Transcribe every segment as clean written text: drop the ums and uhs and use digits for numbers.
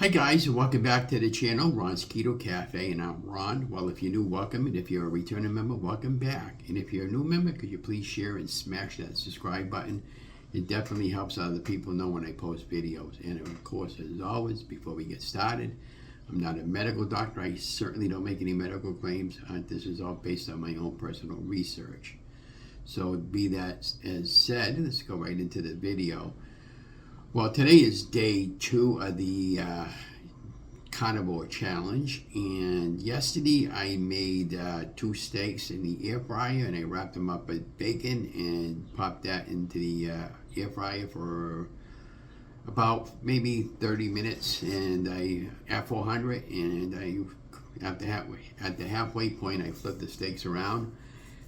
Hi guys, and welcome back to the channel, Ron's Keto Cafe, and I'm Ron. Well, if you're new, welcome, and if you're a returning member, welcome back. And if you're a new member, could you please share and smash that subscribe button? It definitely helps other people know when I post videos. And of course, as always, before we get started, I'm not a medical doctor. I certainly don't make any medical claims. This is all based on my own personal research. So be that as said, let's go right into the video. Well, today is day 2 of the Carnivore challenge, and yesterday I made 2 steaks in the air fryer, and I wrapped them up with bacon and popped that into the air fryer for about maybe 30 minutes, and I at 400, and I at the halfway point I flipped the steaks around.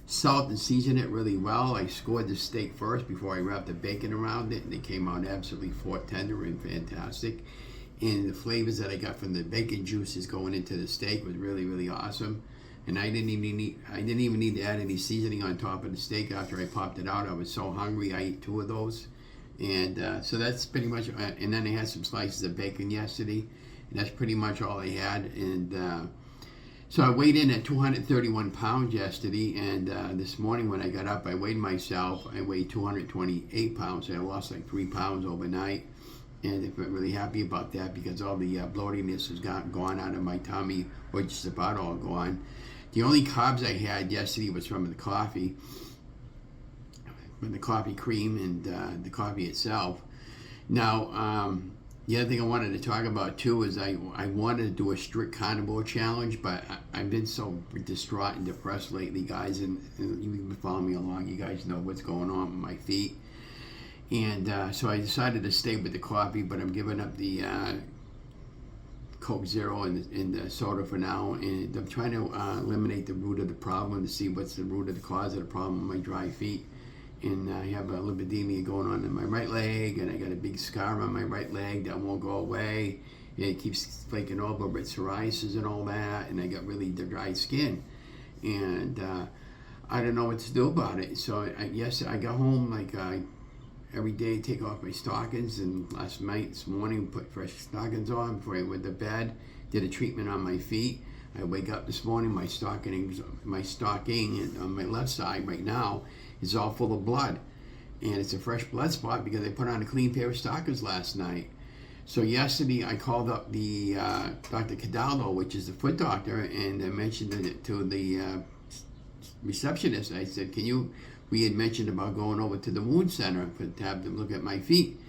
Salt and season it really well. I scored the steak first before I wrapped the bacon around it, and they came out absolutely fork tender and fantastic. And the flavors that I got from the bacon juices going into the steak was really, really awesome. And I didn't even need to add any seasoning on top of the steak after I popped it out. I was so hungry. I ate 2 of those, and so that's pretty much. And then I had some slices of bacon yesterday, and that's pretty much all I had. And so I weighed in at 231 pounds yesterday, and this morning when I got up, I weighed myself. I weighed 228 pounds, so I lost like 3 pounds overnight, and I'm really happy about that because all the bloatiness has gone out of my tummy, which is about all gone. The only carbs I had yesterday was from the coffee cream and the coffee itself. Now, the other thing I wanted to talk about too is I wanted to do a strict carnivore challenge, but I've been so distraught and depressed lately, guys, and you've been following me along. You guys know what's going on with my feet, and so I decided to stay with the coffee, but I'm giving up the Coke Zero and the soda for now, and I'm trying to eliminate the root of the problem to see what's the root of the cause of the problem with my dry feet. And I have a lipedema going on in my right leg, and I got a big scar on my right leg that won't go away. And it keeps flaking over with psoriasis and all that, and I got really dry skin. And I don't know what to do about it. So I got home like every day, take off my stockings, and this morning, put fresh stockings on before I went to bed, did a treatment on my feet. I wake up this morning, my stocking on my left side right now is all full of blood, and it's a fresh blood spot because I put on a clean pair of stockings last night. So yesterday I called up the Dr. Cadallo, which is the foot doctor, and I mentioned it to the receptionist. I said, we had mentioned about going over to the wound center to have them look at my feet.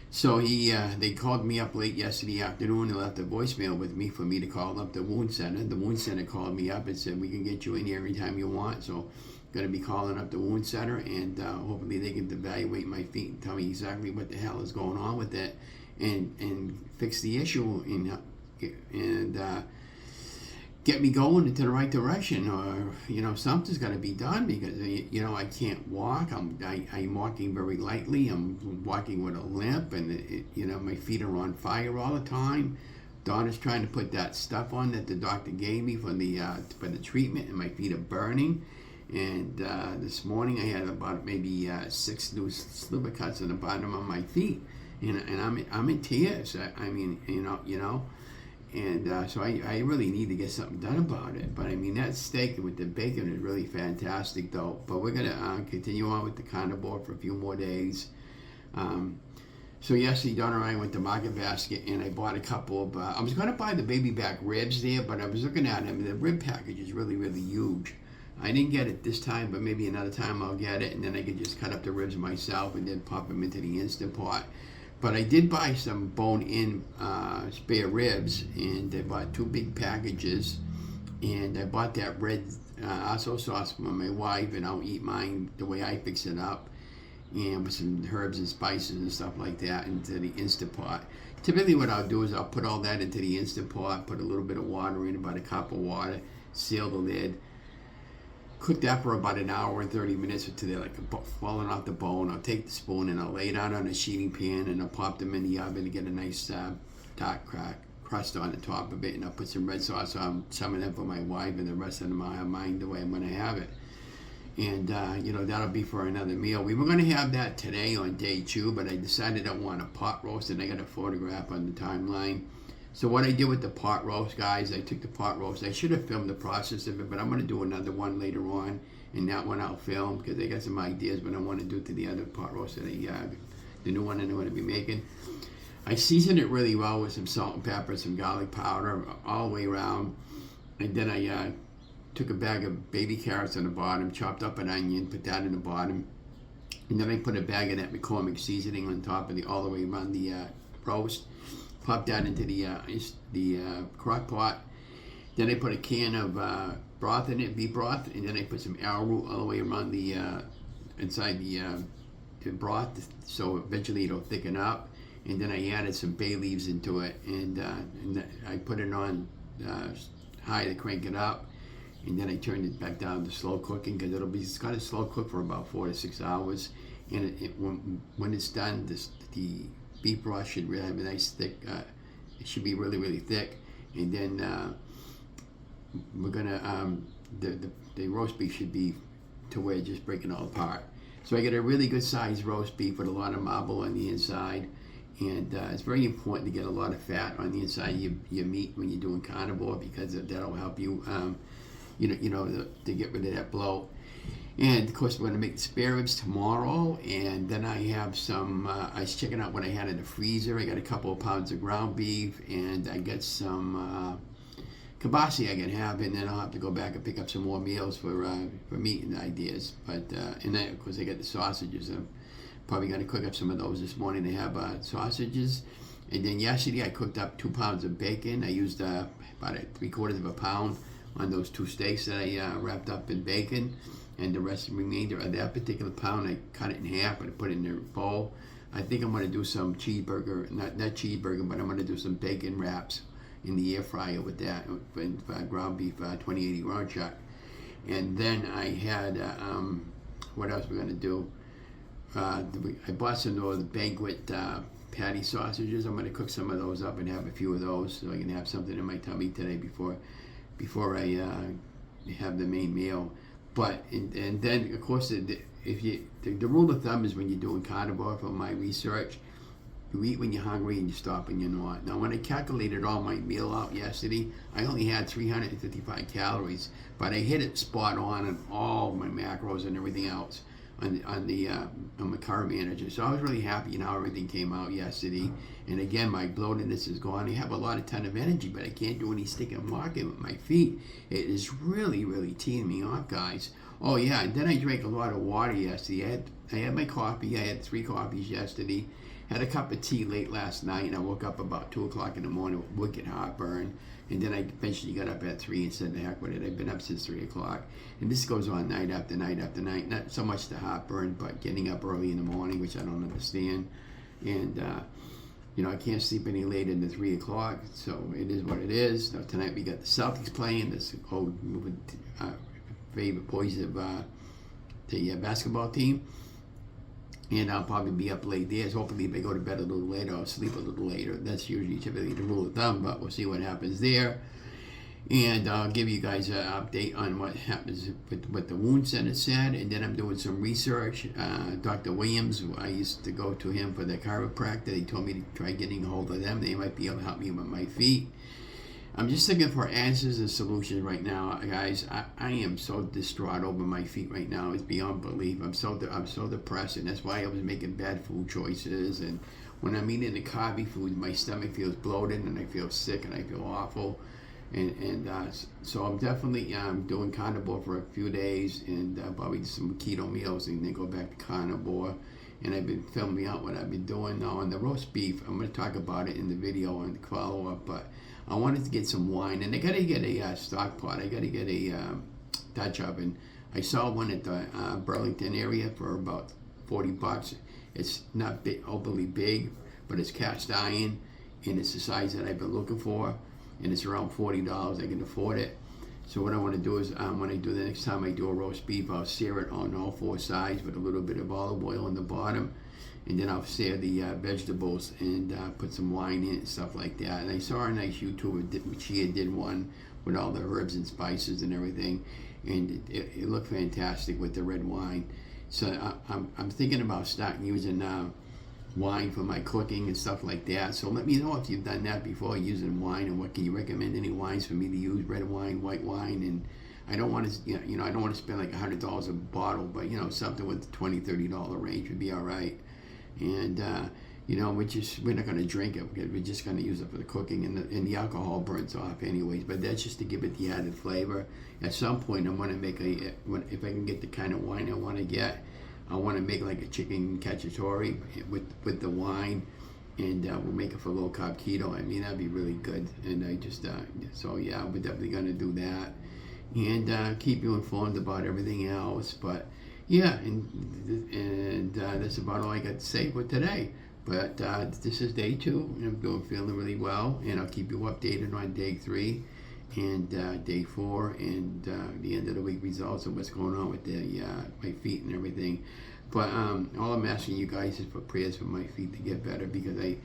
So they called me up late yesterday afternoon and left a voicemail with me for me to call up the wound center. The wound center called me up and said, we can get you in here anytime you want. So I'm going to be calling up the wound center, and hopefully they can evaluate my feet and tell me exactly what the hell is going on with it and fix the issue and get me going into the right direction, or something's got to be done because I can't walk. I'm walking very lightly. I'm walking with a limp, and my feet are on fire all the time. Donna's trying to put that stuff on that the doctor gave me for the treatment, and my feet are burning. And this morning I had about maybe 6 new sliver cuts on the bottom of my feet, and I'm in tears. And so I really need to get something done about it. But I mean, that steak with the bacon is really fantastic, though. But we're gonna continue on with the carnivore for a few more days. So yesterday, Donna and I went to Market Basket, and I bought a couple of. I was gonna buy the baby back ribs there, but I was looking at them. The rib package is really, really huge. I didn't get it this time, but maybe another time I'll get it, and then I can just cut up the ribs myself and then pop them into the Instant Pot. But I did buy some bone-in spare ribs, and I bought 2 big packages, and I bought that red aso sauce for my wife, and I'll eat mine the way I fix it up, and with some herbs and spices and stuff like that into the Instant Pot. Typically what I'll do is I'll put all that into the Instant Pot, put a little bit of water in, about a cup of water, seal the lid, cook that for about an hour and 30 minutes until they're like falling off the bone. I'll take the spoon and I'll lay it out on a sheeting pan, and I'll pop them in the oven to get a nice dark crust on the top of it, and I'll put some red sauce on some of them for my wife, and the rest of them I'll have mine the way I'm going to have it. And that'll be for another meal. We were going to have that today on day 2, but I decided I want a pot roast, and I got a photograph on the timeline. So what I did with the pot roast, guys, I took the pot roast. I should have filmed the process of it, but I'm going to do another one later on, and that one I'll film because I got some ideas what I want to do to the other pot roast that the new one I'm going to be making. I seasoned it really well with some salt and pepper, some garlic powder all the way around, and then I took a bag of baby carrots on the bottom, chopped up an onion, put that in the bottom, and then I put a bag of that McCormick seasoning on top of all the way around the roast. Pop that into the crock pot. Then I put a can of broth in it, beef broth, and then I put some arrowroot all the way around the inside the broth, so eventually it'll thicken up. And then I added some bay leaves into it, and I put it on high to crank it up, and then I turned it back down to slow cooking because it's got to slow cook for about 4 to 6 hours. And when it's done, the beef broth should really have a nice thick, it should be really, really thick. And then we're gonna, the roast beef should be to where it's just breaking all apart. So I get a really good sized roast beef with a lot of marble on the inside. And it's very important to get a lot of fat on the inside of your meat when you're doing carnivore because that'll help you, to get rid of that bloat. And of course, we're going to make the spare ribs tomorrow. And then I have some, I was checking out what I had in the freezer. I got a couple of pounds of ground beef, and I got some kibasi I can have, and then I'll have to go back and pick up some more meals for meat and ideas. But and then, of course, I got the sausages. I'm probably going to cook up some of those this morning to have sausages. And then yesterday I cooked up 2 pounds of bacon. I used about 3/4 pound on those 2 steaks that I wrapped up in bacon. And the remainder of that particular pound, I cut it in half and put it in a bowl. I think I'm going to do some cheeseburger, not cheeseburger, but I'm going to do some bacon wraps in the air fryer with that, with ground beef 2080 round chuck. And then I had, what else we're going to do? I bought some of the banquet patty sausages. I'm going to cook some of those up and have a few of those so I can have something in my tummy today before I have the main meal. But and then of course the rule of thumb is when you're doing carnivore, from my research, you eat when you're hungry and you stop when you're not. Now when I calculated all my meal out yesterday, I only had 355 calories, but I hit it spot on all my macros and everything else on my carb manager. So I was really happy how everything came out yesterday. And again, my bloatedness is gone. I have a ton of energy, but I can't do any stick and walking with my feet. It is really, really teeing me off, guys. Oh yeah, and then I drank a lot of water yesterday. I had my coffee. I had 3 coffees yesterday. Had a cup of tea late last night, and I woke up about 2 o'clock in the morning with wicked heartburn. And then I eventually got up at 3 and said, the heck with it. I've been up since 3 o'clock. And this goes on night after night after night. Not so much the heartburn, but getting up early in the morning, which I don't understand. And, I can't sleep any later than 3 o'clock. So it is what it is. Now, tonight we got the Celtics playing. This old favorite boys of the basketball team. And I'll probably be up late there. So hopefully if I go to bed a little later, I'll sleep a little later. That's typically the rule of thumb, but we'll see what happens there. And I'll give you guys an update on what happens with what the wound center said. And then I'm doing some research. Dr. Williams, I used to go to him for the chiropractor. He told me to try getting a hold of them. They might be able to help me with my feet. I'm just looking for answers and solutions right now, guys. I am so distraught over my feet right now. It's beyond belief. I'm so depressed, and that's why I was making bad food choices. And when I'm eating the carby food, my stomach feels bloated, and I feel sick, and I feel awful. And so I'm definitely doing carnivore for a few days, and probably some keto meals, and then go back to carnivore. And I've been filming out what I've been doing now on the roast beef. I'm going to talk about it in the video and follow up, but I wanted to get some wine, and I got to get a stock pot. I got to get a Dutch oven. I saw one at the Burlington area for about $40. It's not overly big, but it's cast iron, and it's the size that I've been looking for, and it's around $40. I can afford it. So what I want to do is when I do the next time I do a roast beef, I'll sear it on all 4 sides with a little bit of olive oil on the bottom. And then I'll sear the vegetables and put some wine in it and stuff like that. And I saw a nice YouTuber, she did one with all the herbs and spices and everything. And it looked fantastic with the red wine. So I'm thinking about starting using wine for my cooking and stuff like that. So let me know if you've done that before, using wine, and what can you recommend any wines for me to use, red wine, white wine. And I don't want to, I don't want to spend like $100 a bottle, but something with the $20-$30 range would be all right. And we're not going to drink it. We're just going to use it for the cooking, and the alcohol burns off anyways. But that's just to give it the added flavor. At some point, I want to make if I can get the kind of wine I want to get, I want to make like a chicken cacciatore with the wine, and we'll make it for low-carb keto. I mean, that'd be really good. And I just, we're definitely going to do that. And keep you informed about everything else. But yeah, and that's about all I got to say for today. But this is day 2, and I'm feeling really well, and I'll keep you updated on day 3 and day 4 and the end of the week results of what's going on with my feet and everything. But all I'm asking you guys is for prayers for my feet to get better, because I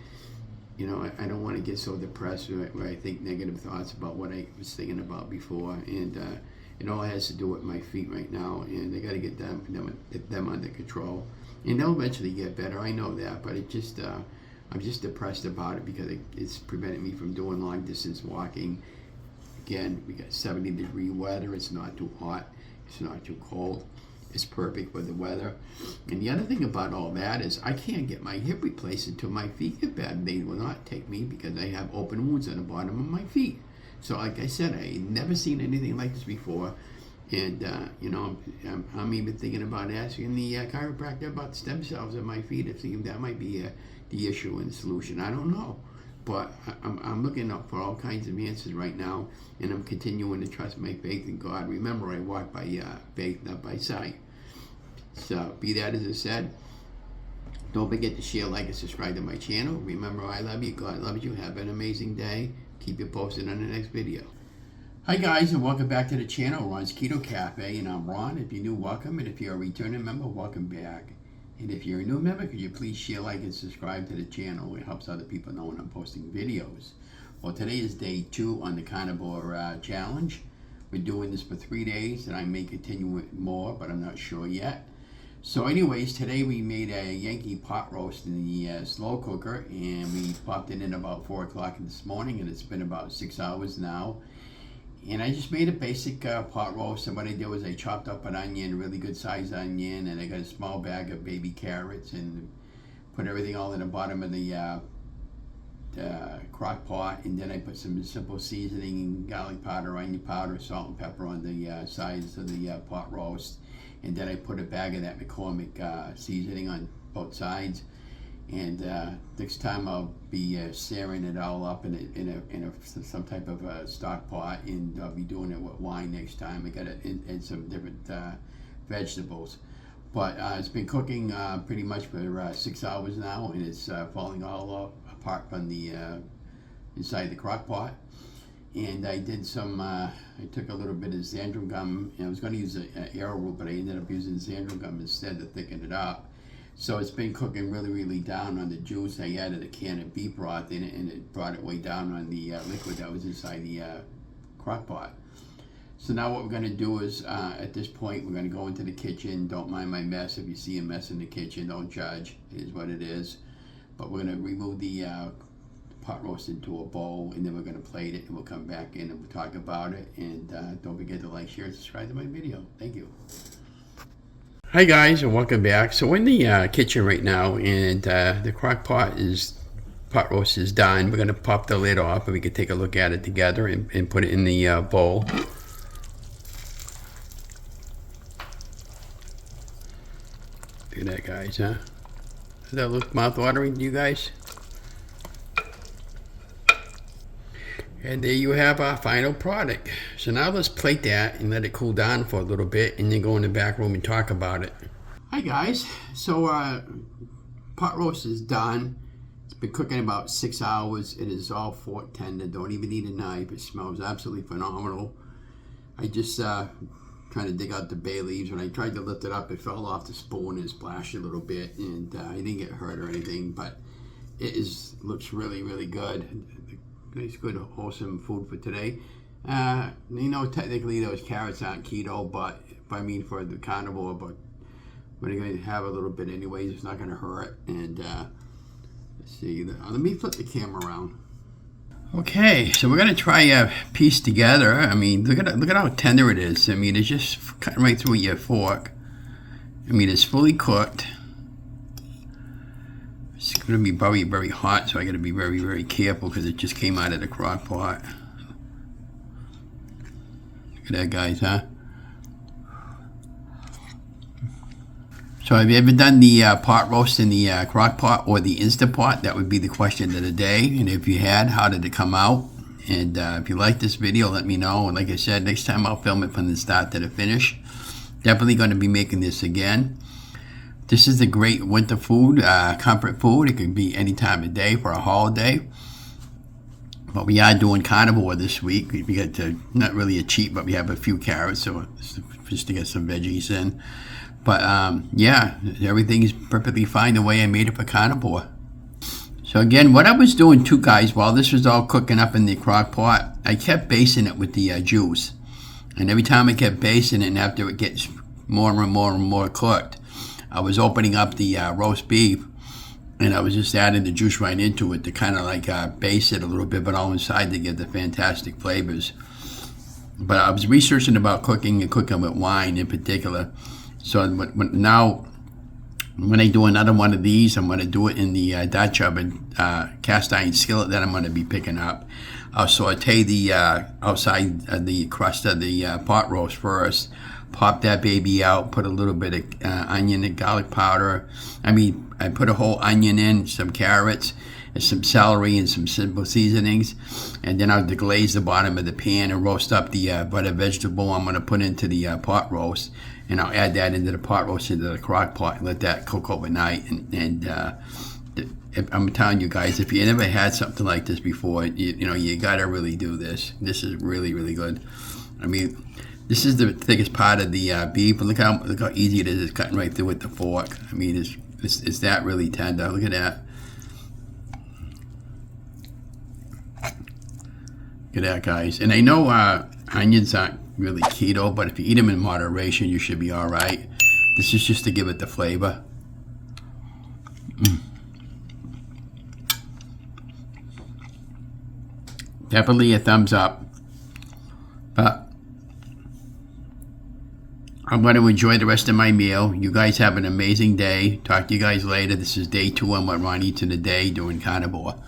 don't want to get so depressed where I think negative thoughts about what I was thinking about before, and it all has to do with my feet right now, and I got to get them under control, and they'll eventually get better. I know that, but I'm just depressed about it because it's preventing me from doing long distance walking. Again, we got 70-degree weather. It's not too hot. It's not too cold. It's perfect with the weather. And the other thing about all that is I can't get my hip replaced until my feet get better. They will not take me because I have open wounds on the bottom of my feet. So like I said, I never seen anything like this before. And, I'm even thinking about asking the chiropractor about the stem cells in my feet, if that might be the issue and the solution. I don't know. But I'm looking up for all kinds of answers right now, and I'm continuing to trust my faith in God. Remember, I walk by faith, not by sight. So, be that as it said, don't forget to share, like, and subscribe to my channel. Remember, I love you. God loves you. Have an amazing day. Keep you posted on the next video. Hi guys, and welcome back to the channel, Ron's Keto Cafe, and I'm Ron. If you're new, welcome, and if you're a returning member, welcome back. And if you're a new member, could you please share, like, and subscribe to the channel? It helps other people know when I'm posting videos. Well, today is day 2 on the Carnivore challenge. We're doing this for 3 days, and I may continue with more, but I'm not sure yet. So anyways, today we made a Yankee pot roast in the slow cooker, and we popped it in about 4 o'clock this morning, and it's been about 6 hours now. And I just made a basic pot roast, and what I did was I chopped up an onion, a really good sized onion, and I got a small bag of baby carrots, and put everything all in the bottom of the crock pot, and then I put some simple seasoning, garlic powder, onion powder, salt and pepper on the sides of the pot roast, and then I put a bag of that McCormick seasoning on both sides. And next time I'll be searing it all up in some type of a stock pot, and I'll be doing it with wine next time. I got it and some different vegetables. But it's been cooking pretty much for 6 hours now, and it's falling all apart from the inside the crock pot. And I did I took a little bit of xanthan gum, and I was going to use arrowroot, but I ended up using xanthan gum instead to thicken it up. So it's been cooking really, really down on the juice. I added a can of beef broth in it, and it brought it way down on the liquid that was inside the crock pot. So now what we're going to do is, at this point, we're going to go into the kitchen. Don't mind my mess. If you see a mess in the kitchen, don't judge. It is what it is. But we're going to remove the pot roast into a bowl, and then we're going to plate it, and we'll come back in and we'll talk about it. And don't forget to like, share, and subscribe to my video. Thank you. Hi guys, and welcome back. So we're in the kitchen right now, and the crock pot roast is done. We're going to pop the lid off, and we can take a look at it together and put it in the bowl. Look at that, guys, huh? Does that look mouth-watering to you guys? And there you have our final product. So now let's plate that and let it cool down for a little bit, and then go in the back room and talk about it. Hi guys, so pot roast is done. It's been cooking about 6 hours. It is all fork tender. Don't even need a knife. It smells absolutely phenomenal. I just trying to dig out the bay leaves. When I tried to lift it up, it fell off the spoon and splashed a little bit, and I didn't get hurt or anything, but it looks really, really good. Nice, good, wholesome food for today. Technically those carrots aren't keto, but I mean for the carnivore, but we're going to have a little bit anyways. It's not going to hurt, and Let's see. Let me flip the camera around. Okay, so we're gonna try a piece together. I mean, look at how tender it is. I mean, it's just cutting right through your fork. I mean, it's fully cooked. It's gonna be very, very hot, so I gotta be very, very careful because it just came out of the crock pot. Look at that, guys, huh? So have you ever done the pot roast in the crock pot or the Instant Pot? That would be the question of the day. And if you had, how did it come out? And if you like this video, let me know. And like I said, next time I'll film it from the start to the finish. Definitely going to be making this again. This is a great winter food, comfort food. It can be any time of day for a holiday. But we are doing carnivore this week. We get to, not really a cheat, but we have a few carrots, so just to get some veggies in. But yeah, everything's perfectly fine the way I made it for carnivore. So again, what I was doing too, guys, while this was all cooking up in the crock pot, I kept basting it with the juice. And every time I kept basting it, and after it gets more and more and more cooked, I was opening up the roast beef, and I was just adding the juice right into it to kind of like baste it a little bit, but all inside to get the fantastic flavors. But I was researching about cooking and cooking with wine in particular. So now, when I do another one of these, I'm going to do it in the Dutch oven cast iron skillet that I'm going to be picking up. I'll saute the outside of the crust of the pot roast first. Pop that baby out, put a little bit of onion and garlic powder. I put a whole onion in, some carrots, and some celery and some simple seasonings. And then I'll deglaze the bottom of the pan and roast up the butter vegetable I'm going to put into the pot roast. And I'll add that into the pot roast into the crock pot and let that cook overnight. And I'm telling you guys, if you never had something like this before, you got to really do this. This is really, really good. I mean, this is the thickest part of the beef. Look how easy it is. It's cutting right through with the fork. I mean, it's that really tender. Look at that. Look at that, guys. And I know onions aren't really keto, but if you eat them in moderation, you should be all right. This is just to give it the flavor. Definitely a thumbs up. But I'm going to enjoy the rest of my meal. You guys have an amazing day. Talk to you guys later. This is day 2 on what Ron eats in a day doing carnivore.